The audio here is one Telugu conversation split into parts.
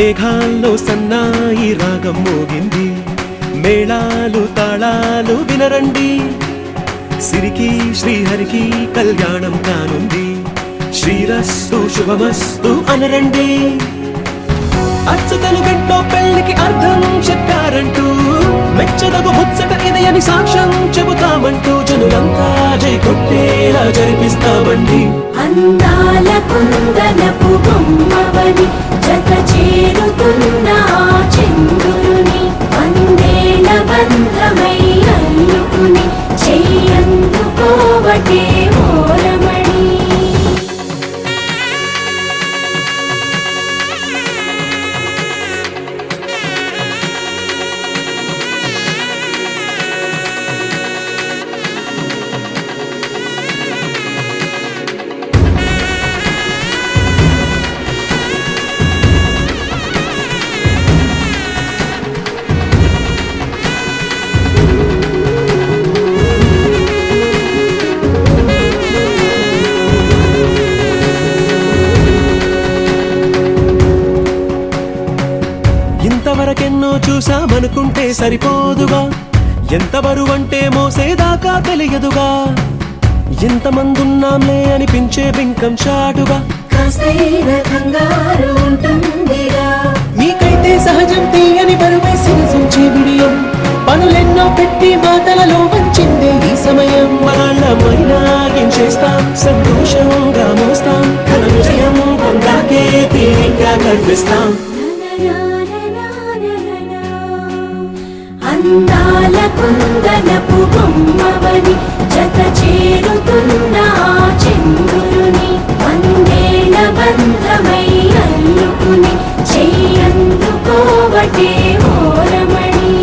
మేఘాల్లో సన్నాయి రాగం మోగింది, మేళాలు తాళాలు వినరండి. సిరికి శ్రీహరికి కళ్యాణం కానుంది, శ్రీరస్తు శుభమస్తు అనరండి. అచ్చతలు గంటో పెళ్లికి అర్థం చెప్పారంటూ, మెచ్చదగు ముచ్చట ఇది అని సాక్ష్యం చెబుతామంటూ, జనులంతా జై కొట్టేలా జరిపిస్తామండి. అందాల కుందనపు బొమ్మవని జత చేరుతున్న చంద్రుని, వందేల బంధమై అల్లుకుని చెయ్యందుకోవటే ఓరమణి. ఇంతవరకెన్నో చూసామనుకుంటే సరిపోదుగా, ఎంత బరువంటే మోసేదాకా తెలియదుగా. ఎంతమందున్నాంలే అనిపించే బింకం చాటుగా, మీకైతే సహజం తీయని బరువేసిన సూచే బిడియం. పనులెన్నో పెట్టి మాటలలో వంచిందే ఈ సమయం. మనమైనా ఏం చేస్తాం, సంతోషంగా మోస్తాం, ఘన విజయం పొందాకే తీరిగ్గా కనిపిస్తాం. అందాల కుందనపు బొమ్మవని జత చేరుతున్న చంద్రుని, వందేల బంధమై అల్లుకుని చెయ్యందుకోవటే ఓరమణి.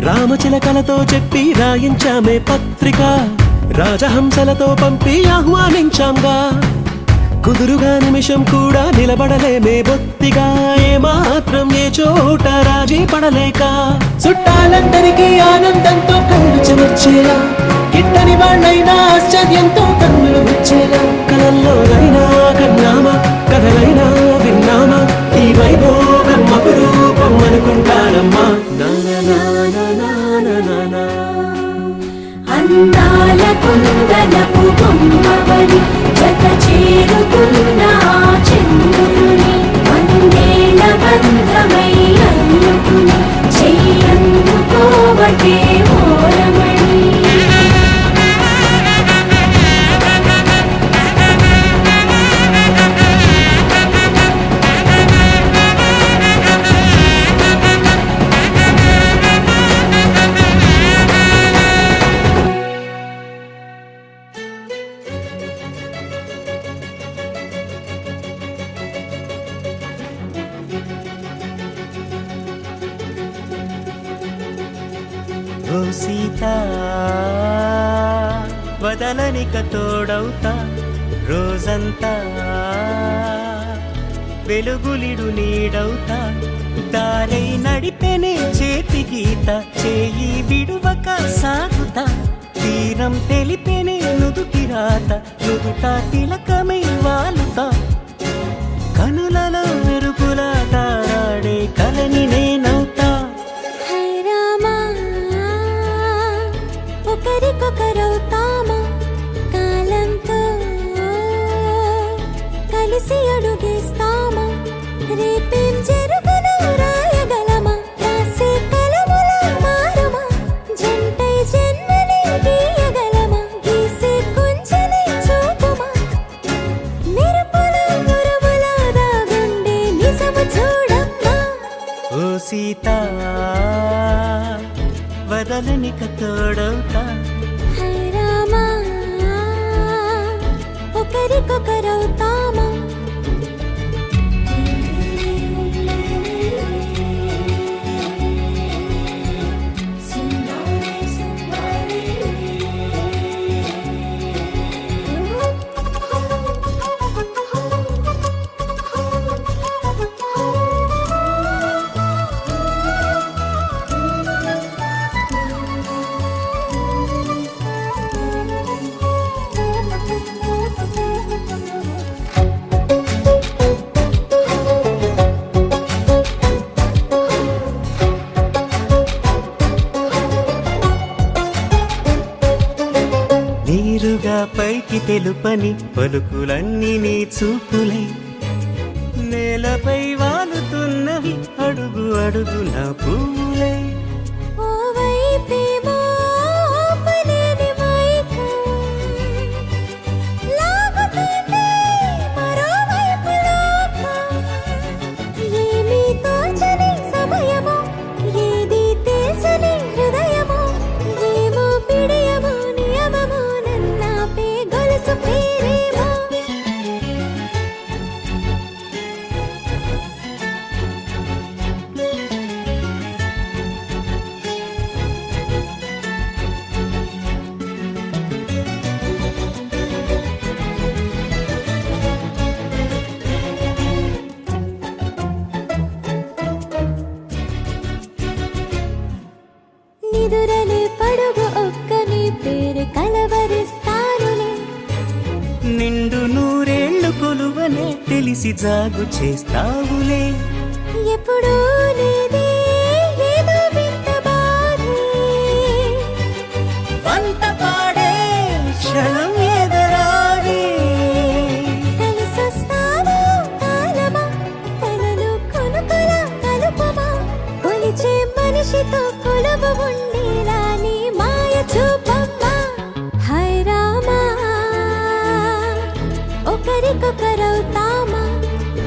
రామచిలకలతో చెప్పి రాయించామే పత్రిక, రాజహంసలతో పంపి ఆహ్వానించాంగా. కుదురుగా నిమిషం కూడా నిలబడలేమే బొత్తిగా, ఏమాత్రం ఏ చోట రాజీ పడలేక. చుట్టాలందరికీ ఆనందంతో కళ్ళు చెమర్చేలా, గిట్టని వాళ్ళైనా ఆశ్చర్యంతో కన్నులు వచ్చేలా. కలల్లోనైనా కన్నామా, కథలైనా విన్నామా, ఈ వైభోగం అపురూపం అనుకుంటానమ్మా. అందాల కుందనపు బొమ్మవని జత చేరుతున్న చంద్రుని, వందేల బంధమై అల్లుకుని చెయ్యందుకోవటే ఓరమణి. ఓ సీత వదలనిక తోడవుతా, రోజంతా వెలుగులిడు నీడవుతా. దారై నడిపెనే చేతి గీత, చేయి విడువక సాగుతా. తీరం తెలిపెనే నుదుటి రాత, నుదుట తిలకమై వాలుతా. కనులలో మెరుపులా తారాడే కలని నేనవుతా. ఒకరికొకరవుతామా, కాలంతో కలిసి అడుగేస్తామా. రేపేం జరుగునో రాయగలమా, రాసే కలములా మారుమా. జంటై జన్మని గీయగలమా, గీసే కొంచెనే చూపుమా. మెరుపుల మురుములా దాగుండే నిజము చూడమ్మా. ఓ సీత వదలనిక తోడవుతా. హై రామా, ఒకరికొకరవుతామా. పైకి తెలుపని పలుకులన్నీ నీ చూపులై నేలపై వాలుతున్నవి అడుగు అడుగున పూలై ఓ వైపేమో ఆపలేని మైకం లాగుతుంది మరోవైపు లోకం ఏమీ తోచని సమయమో ఏది తేల్చని హృదయమో ఏమో పిడియమో నియమమో నన్నాపే గొలుసు పేరేమో నిదురలే పడుగు ఒక్కని పేరు కలవరిస్తానులే నిండు నూరేళ్లు కొలువనే తెలిసి జాగు చేస్తావులే ఎప్పుడూ లేదే ఏదో వింత బాధే వంత పాడే క్షణం ఎదరాడే కలిసొస్తావా కాలమా కలలు కొనుకల కలుపమా కొలిచే మనిషితో కొలువ ఉండేలా నీ మాయ చూపమ్మా హై రామా ఒకరికొకరవుతామా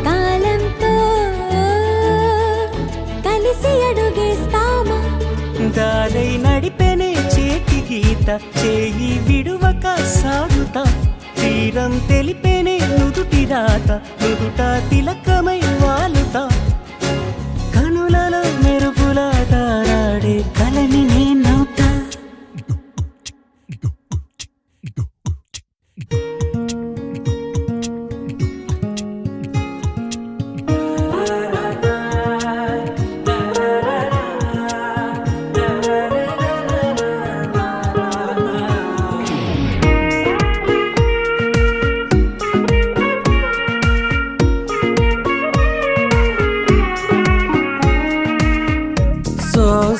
కాలంతో కలిసి అడుగేస్తామా దారై నడిపెనే చేతి గీత చేయి విడువక సాగుతా తీరం తెలిపెనే నుదుటి రాత నుదుట తిలకమై వాలుతా కనులలో మెరుపుల తారాడే కలని నేనవుతా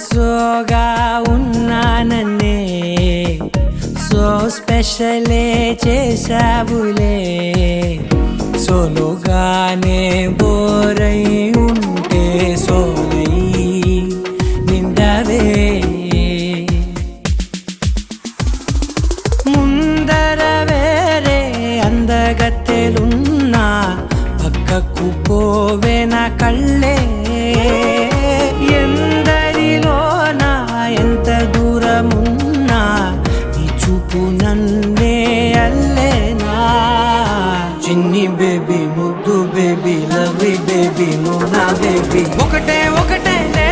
సోగా ఉన్నానన్నే సో స్పెషలే చేసావులే సోలోగానే బోరై ఉంటే సోలై నిండవే ముందర వేరే అందగత్తెలున్నా పక్కకు పోవే నా కళ్ళే ఎందరిలోనా ఎంత దూరమున్నా నీ చూపు నన్నే అల్లేనా చిన్ని బేబీ ముద్దు బేబీ లవ్లీ బేబీ నువ్వు నా బేబీ ఒకటే ఒకటేలే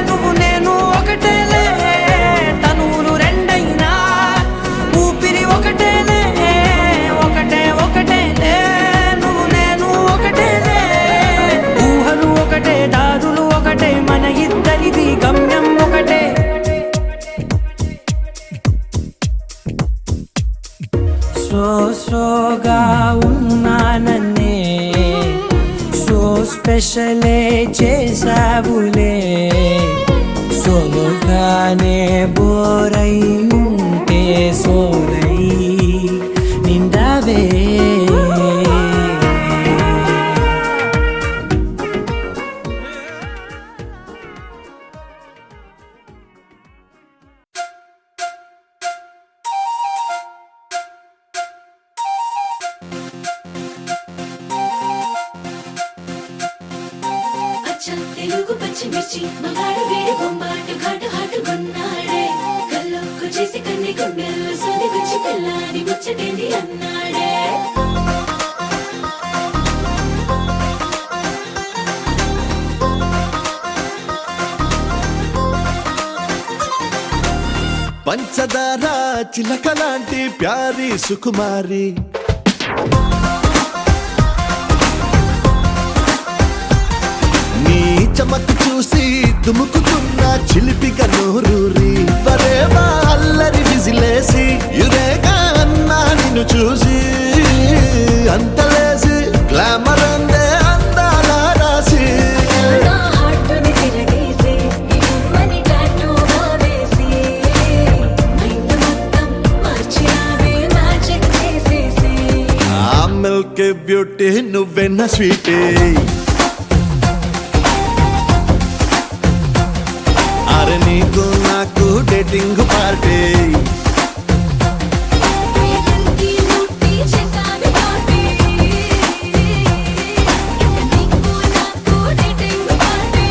నువ్వు నేను ఒకటేలే తనువులు రెండైనా ఊపిరి ఒకటేలే ఒకటే ఒకటేలే నువ్వు నేను ఒకటేలే ఊహలు ఒకటే దారులు ఒకటే మన ఇద్దరిది గమ్యం ఒకటే సోగా ఉన్నానన్నే సో స్పెషలే చేసావులే సోలోగానే బోరై ఉంటే సోలై నిండవే అచ్చం తెలుగు పచ్చిమిర్చి మగాడు వేడి బొమ్మాటు ఘాటు హాటుగున్నాడే కల్లోకు చేసి కన్ని గుండెల్లో సోది గుచ్చి పిల్లాని ముచ్చటేంది అన్నాడే పంచదార చిలకలాంటి ప్యారి సుకుమారి నీ చమకు చూసి దుముకుతున్న చిలిపిక నోరూరి వరేవా అల్లరి విజిలేసి యురేగా అన్నా నిన్ను చూసి అంతలేసి గ్లామర్ అందే అందాల రాసి నా హార్టుని తిరగేసి నీ బొమ్మని టాటూగా వేసి మైండ్ మొత్తం మార్చినావే మ్యాజిక్ మిల్క్ బ్యూటీ నువ్వెన్న స్వీటే అరే నీకు నాకు డేటింగ్ పార్టీ వేదంతి లూటి చేసావి పార్టీ నీకు నాకు డేటింగ్ పార్టీ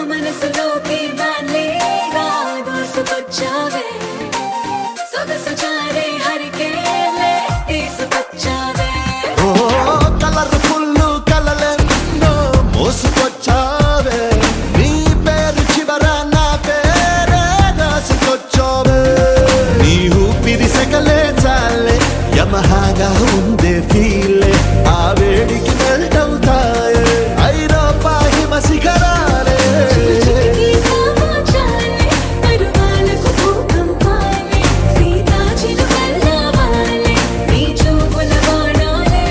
మనసులోకి బాలేగా దూసుకొచ్చావే సొగసు చారే హరికేలే తీసుకొచ్చావే ఓ కలర్ఫుల్ కలలెన్నో మోసుకొచ్చావే నీ పేరు చివర నా పేరే రాసుకొచ్చావే నీ ఊపిరి సెగలే చాలే యమహాగా ఉందే ఫీలే ఆ వేడికి మెల్ట్ అవుతాయే ఐరోపా హిమ శిఖరాలే చిటికి సమాచాలే పరువాలకు భూకంపాలే సీతాచిలుకల్లావాలే నీ చూపుల బాణాలే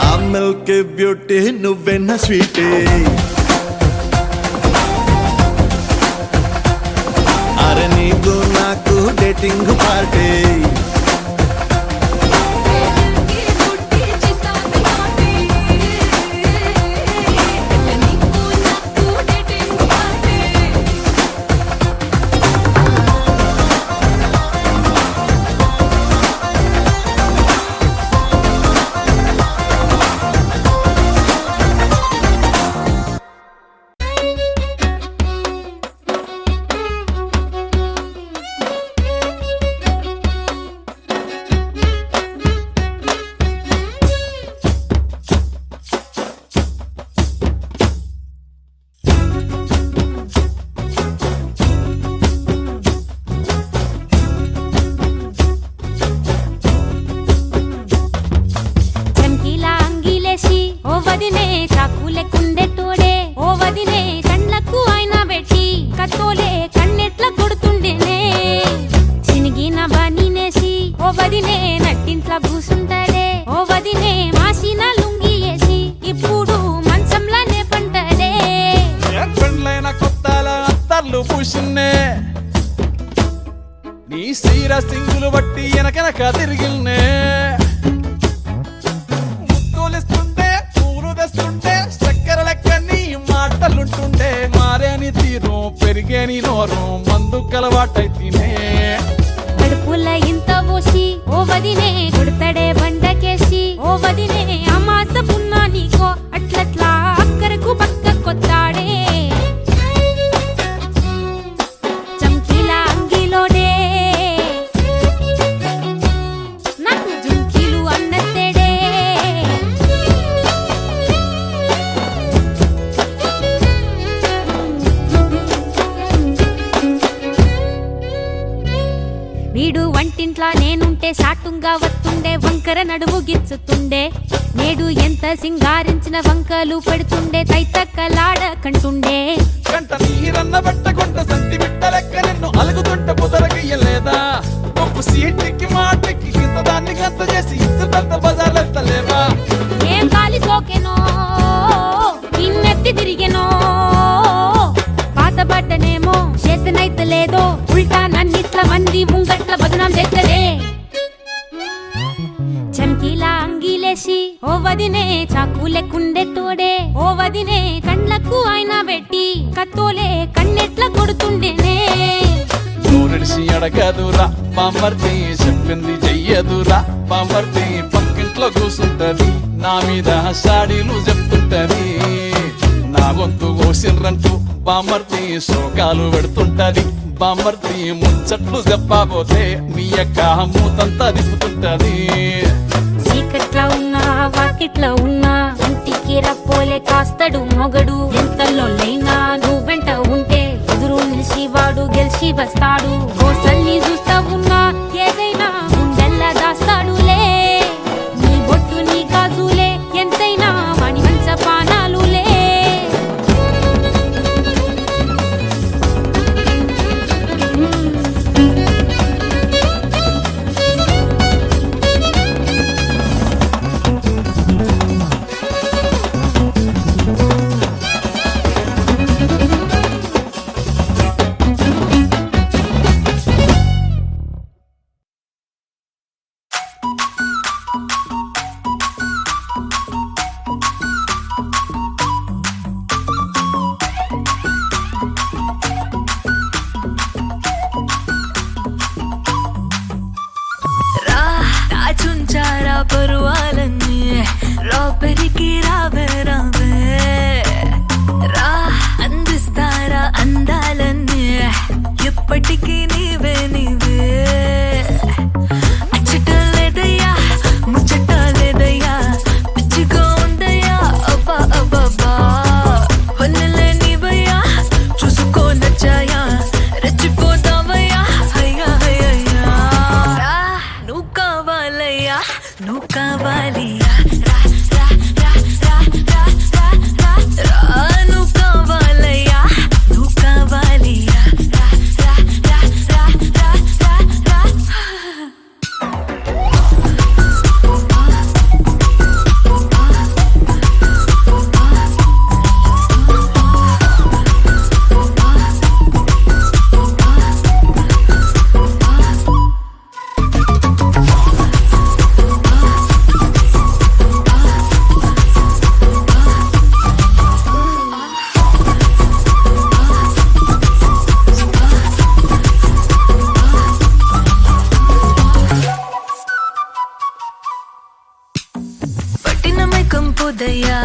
ఆ మిల్క్ బ్యూటీ నువ్వెన్న స్వీటే అరే నీకు నాకు డేటింగ్ పార్టీ వేదంతి లూటి చేసావి పార్టీ నీకు నాకు డేటింగ్ పార్టీ చంకీలా అంగిలేసి ఓ వదినే చాకులే కుండెట్టోడే ఓ వదినే కండ్లకు ఆయన పెట్టి కత్తోలే కన్నెట్ల కొడుతుండేనే చినిగిన బనీనేసి ఓ వదినే నట్టింట్ల కూసుంటాడే ఓ వదినే మాసిన లుంగి వేసి ఇప్పుడు మంచంలానే పంటాడే పెండ్లైన కొత్తాల అత్తర్లు పూసిన్నే నీ సీర సింగులు బట్టి వెనకెనక తిరిగిల్నే ముద్దులిస్తుంటే పూలు తెస్తుంటే చక్కెర లెక్క నీ మాటలుంటుండే మారేని తీరు పెరిగేని నోరు మందు కలవాటైతేనే కడుపుల ఇంత పోసి ఓ వదినే కొడతాడే బండకేసి ఓ వదినే అమాస పున్నా నీకో అట్లట్లా అక్కరకు పక్క కొత్తాడే చంకీలా అంగిలోడే నాకు జుంకీలు అన్నత్తేడే వీడు వంటింట్లా నేనుంటే సాటుంగా వస్తుండే వంకర నడుము గిచ్చుతుండే నేడు ఎంత సింగారించిన వంకలు పెడుతుండే తైతక్కలాడ కంటుండే కంట నీరన్న బట్టకుంట సంతి బిట్ట లెక్క నిన్ను అలుగుతుంట పొదరగయ్యలేదా ఒప్పు సీటికి మాటకి కింద దాన్ని గంత చేసి ఇద్దరు బజార్లెత్తలేవా ఏం కాలి సోకెనో ఇన్నెత్తి తిరిగెనో పాతబడ్డనేమో చేతనైతలేదో ఉల్టా నన్నిట్ల మంది ముంగట్ల బదనాం చేస్తదే చంకీలా అంగిలేసి ఓ వదినే చాకులే కుండెట్టోడే ఓ వదినే కండ్లకు ఆయన పెట్టి కత్తోలే కన్నెట్ల కొడుతుండేనే నోరెడిసి అడగదురా బాంబర్తి చెప్పింది చెయ్యదురా బాంబర్తి పక్కింట్లో కూసుంటది నా మీద సాడీలు చెప్తుంటది నా గొంతు కోసిర్రంటూ బామర్తి శోకాలు పెడుతుంటది బామర్తి ముచ్చట్లు చెప్పబోతే మీ యొక్క మూతంతా దిప్పుతుంటది చీకట్లా ఉన్నా వాకిట్లా ఉన్నా ఇంటికి రప్పోలే కాస్తడు మొగడు ఎంతలో లైనా నువ్వెంట ఉంటే ఎదురు నిలిచి వాడు గెలిచి వస్తాడు గోసల్ని చూస్తా ఉన్నా ఏదైనా గుండెల్లా దాస్తాడులే నీ బొట్టు నీ గాజులే ఎంతైనా వాణి మంచ పానాలులే చుంచారా పరువాలన్నీ రాపెరికి రావే రావే రా అందిస్తారా అందాలన్నీ ఎప్పటికీ నీవే నీవే అచ్చట లేదయ్యా ముచ్చట లేదయ్యా పిచ్చిగా ఉందయ్యా అబ్బా అబ్బా వన్నెలే నీవయ్యా చూసుకో నచ్చాయా రెచ్చిపోతావయ్యా అయ్యా అయ్యయ్యా రా నువ్వు కావాలయ్యా నువ్వు కావాలియా రా రా రా రా రా రా రా రా నువ్వు కావాలయ్యా నువ్వు కావాలియా రా రా రా రా రా రా రా పట్టినమై కంపుదయ్యా